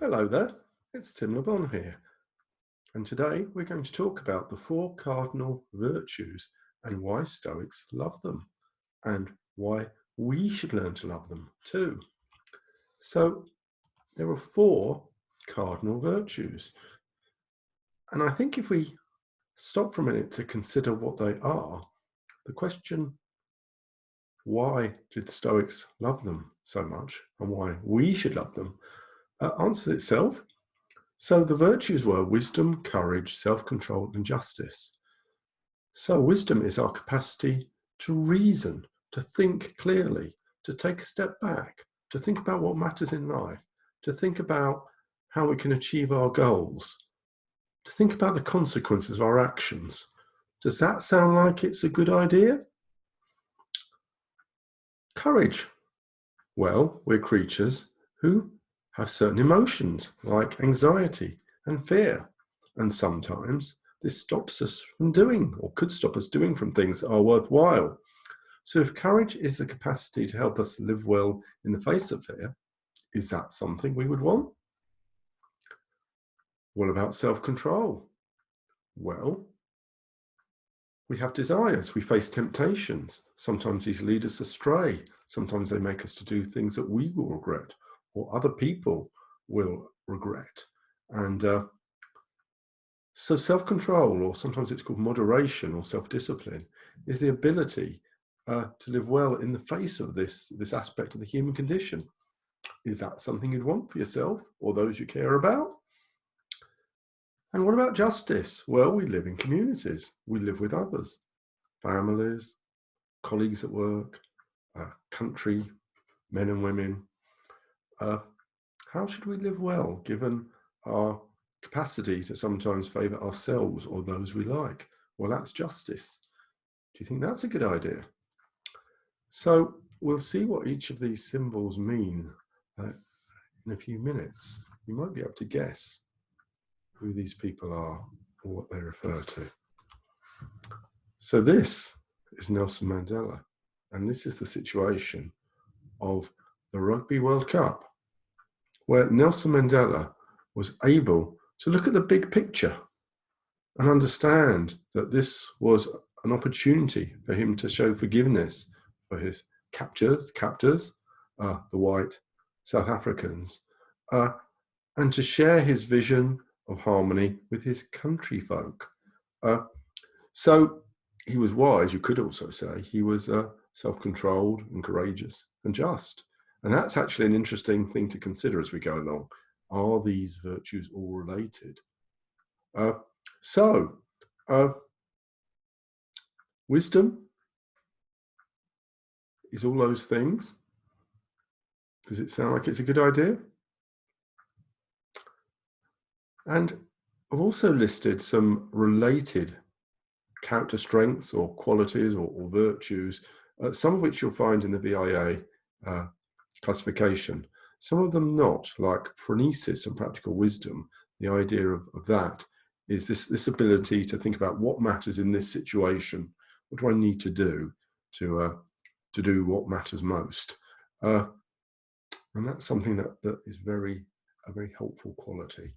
Hello there, it's Tim LeBon here, and today we're going to talk about the 4 cardinal virtues and why Stoics love them, and why we should learn to love them too. So there are 4 cardinal virtues, and I think if we stop for a minute to consider what they are, the question, why did the Stoics love them so much and why we should love them, answers itself. So the virtues were wisdom, courage, self-control, and justice. So wisdom is our capacity to reason, to think clearly, to take a step back, to think about what matters in life, to think about how we can achieve our goals, to think about the consequences of our actions. Does that sound like it's a good idea? Courage. Well, we're creatures who have certain emotions like anxiety and fear, and sometimes this stops us from doing, or could stop us doing, from things that are worthwhile. So if courage is the capacity to help us live well in the face of fear, is that something we would want? What about self-control? Well, we have desires, we face temptations. Sometimes these lead us astray. Sometimes they make us to do things that we will regret or other people will regret. And so self-control, or sometimes it's called moderation or self-discipline, is the ability to live well in the face of this aspect of the human condition. Is that something you'd want for yourself or those you care about? And what about justice? Well, we live in communities. We live with others, families, colleagues at work, country, men and women. How should we live well given our capacity to sometimes favour ourselves or those we like? Well, that's justice. Do you think that's a good idea? So we'll see what each of these symbols mean in a few minutes. You might be able to guess who these people are or what they refer to. So this is Nelson Mandela, and this is the situation of the Rugby World Cup, where Nelson Mandela was able to look at the big picture and understand that this was an opportunity for him to show forgiveness for his captors, the white South Africans, and to share his vision of harmony with his country folk. So he was wise, you could also say. He was self-controlled and courageous and just. And that's actually an interesting thing to consider as we go along. Are these virtues all related? Wisdom is all those things. Does it sound like it's a good idea? And I've also listed some related character strengths or qualities or virtues, some of which you'll find in the VIA classification, some of them not, like phronesis and practical wisdom. The idea of that is this ability to think about what matters in this situation. What do I need to do to do what matters most? And that's something that is a very helpful quality.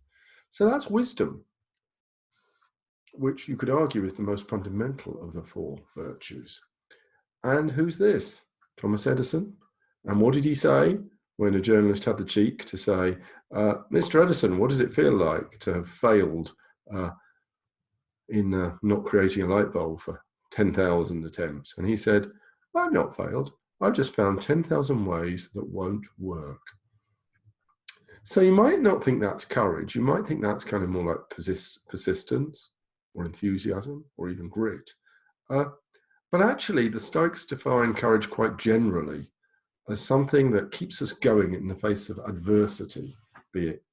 So that's wisdom, which you could argue is the most fundamental of the 4 virtues. And who's this? Thomas Edison. And what did he say when a journalist had the cheek to say, Mr. Edison, what does it feel like to have failed in not creating a light bulb for 10,000 attempts? And he said, I've not failed. I've just found 10,000 ways that won't work. So you might not think that's courage. You might think that's kind of more like persistence or enthusiasm or even grit. But actually, the Stoics define courage quite generally as something that keeps us going in the face of adversity, be it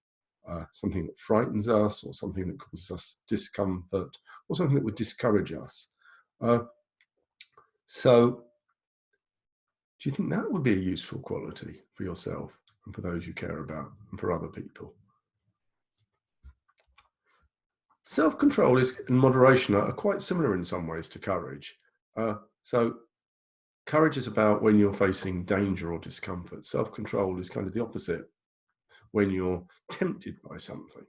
something that frightens us or something that causes us discomfort or something that would discourage us. So do you think that would be a useful quality for yourself and for those you care about and for other people? Self-control and moderation are quite similar in some ways to courage. So courage is about when you're facing danger or discomfort. Self-control is kind of the opposite. when you're tempted by something.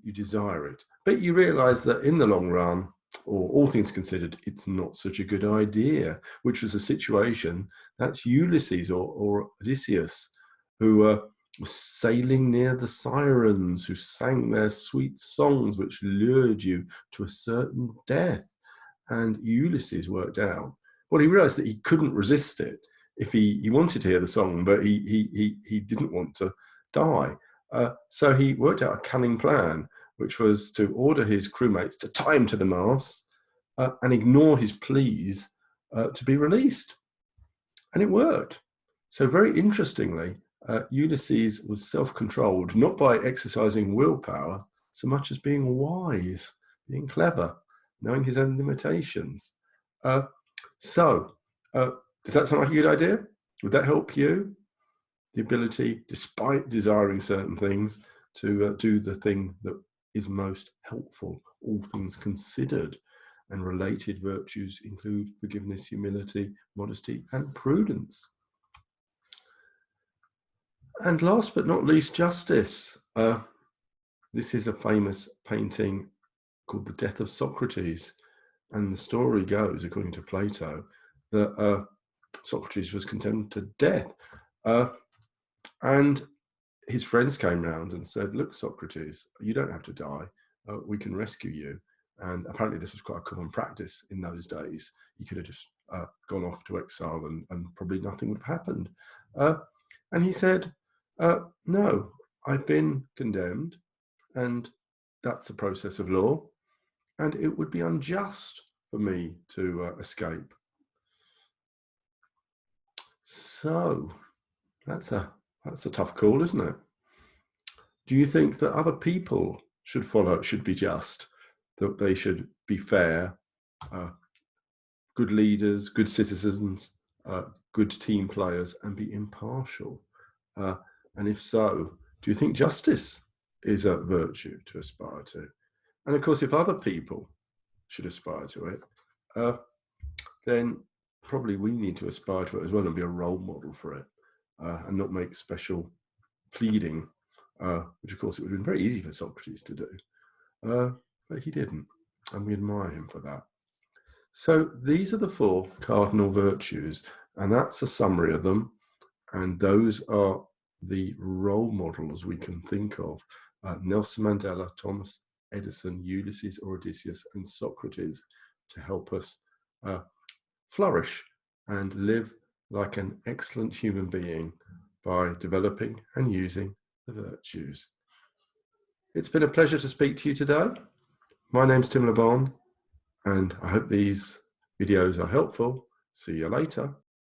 You desire it, but you realize that in the long run, or all things considered, it's not such a good idea, which was a situation that's Ulysses or Odysseus, who was sailing near the sirens, who sang their sweet songs, which lured you to a certain death. And Ulysses worked out, well, he realized that he couldn't resist it. If he wanted to hear the song, but he didn't want to die. So he worked out a cunning plan, which was to order his crewmates to tie him to the mast and ignore his pleas to be released. And it worked. So very interestingly, Ulysses was self-controlled, not by exercising willpower, so much as being wise, being clever, knowing his own limitations. Does that sound like a good idea? Would that help you? The ability, despite desiring certain things, to do the thing that is most helpful, all things considered. And related virtues include forgiveness, humility, modesty, and prudence. And last but not least, justice. This is a famous painting called The Death of Socrates. And the story goes, according to Plato, that Socrates was condemned to death. And his friends came round and said, look, Socrates, you don't have to die. We can rescue you. And apparently this was quite a common practice in those days. He could have just gone off to exile and probably nothing would have happened. And he said, no, I've been condemned, and that's the process of law. And it would be unjust for me to escape. So that's a tough call, isn't it? Do you think that other people should be just, that they should be fair, good leaders, good citizens, good team players, and be impartial? And if so, do you think justice is a virtue to aspire to? And of course, if other people should aspire to it, then probably we need to aspire to it as well and be a role model for it, and not make special pleading, which of course it would have been very easy for Socrates to do, but he didn't, and we admire him for that. So these are the 4 cardinal virtues, and that's a summary of them, and those are the role models we can think of: Nelson Mandela, Thomas Edison, Ulysses or Odysseus, and Socrates, to help us flourish and live like an excellent human being by developing and using the virtues. It's been a pleasure to speak to you today. My name's Tim LeBon, and I hope these videos are helpful. See you later.